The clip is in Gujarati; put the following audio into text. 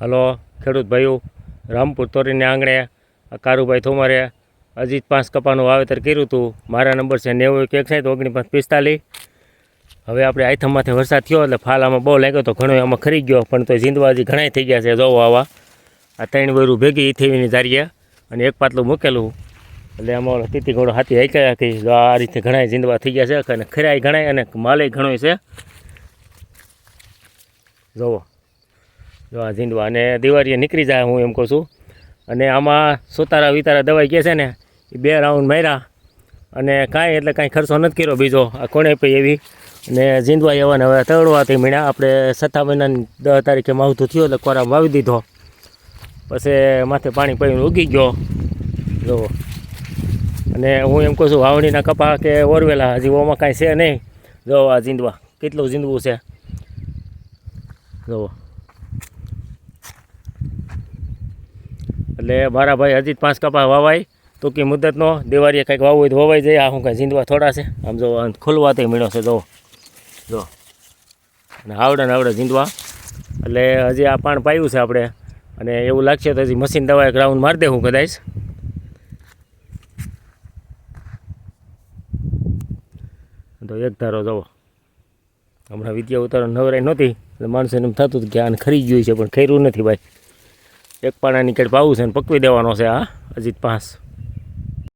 હલો ખેડૂત ભાઈઓ, રામપુર તોરીને આંગણે કારુભાઈ થોમારે અજીત 5 કપાનું વાવેતર કર્યું હતું. મારા નંબર છે 9161 હવે આપણે આઈથમમાંથી વરસાદ થયો એટલે ફાલામાં બહુ લાગ્યો તો ઘણો આમાં ખરી ગયો, પણ તો જીંદવા હજી ઘણા થઈ ગયા છે. જોવો આવા આ 3 વરું ભેગી ઈથેવીની ધારીએ અને એક પાટલું મૂકેલું એટલે આમાં તીતી ઘોડો હાથી હાઈકા કે આ રીતે ઘણા જીંદવા થઈ ગયા છે અને ખરાય ઘણાય અને માલે ઘણો છે. જોવો જો આ જીંદવા અને દિવાળીએ નીકળી જાય હું એમ કહું છું. અને આમાં સુતારા વિતારા દવાઈ કહે છે ને એ 2 રાઉન્ડ માર્યા અને કાંઈ એટલે કાંઈ ખર્ચો નથી કર્યો બીજો. આ કોણે પઈ એવી અને જીંદવા એવાને હવે તળવાથી મીણ્યા. આપણે 7 મહિનાની 10 તારીખે માવઠું થયો એટલે કોરામાં વાવી દીધો, પછી માથે પાણી પડીને ઉગી ગયો. જો અને હું એમ કહું છું વાવણીના કપા કે ઓરવેલા હજી ઓમાં કાંઈ છે નહીં. જો આ જીંદવા કેટલું જીંદવું છે. જુઓ એટલે મારા ભાઈ અજીત 5 કપા વાવાય ટૂંકી મુદતનો. દિવાળીએ કંઈક વાવવું હોય તો વાવાઈ જાય. આ શું કાંઈ જીંદવા થોડા છે. આમ જો ખોલવાથી મીણો છે. જો અને આવડે જીંદવા એટલે હજી આ પાણ પાયું છે આપણે. અને એવું લાગશે તો હજી મશીન દવા એક રાઉન્ડ મારી દેવું કદાચ. તો એક ધારો જવો હમણાં વિદ્યા ઉતારો નવરાઈ નહોતી એટલે માણસોને એમ થતું કે આને ખરી ગયું છે, પણ ખર્યું નથી ભાઈ. એક પાણાની કેડ પાવું છે ને પકવી દેવાનો છે આ અજીત 5.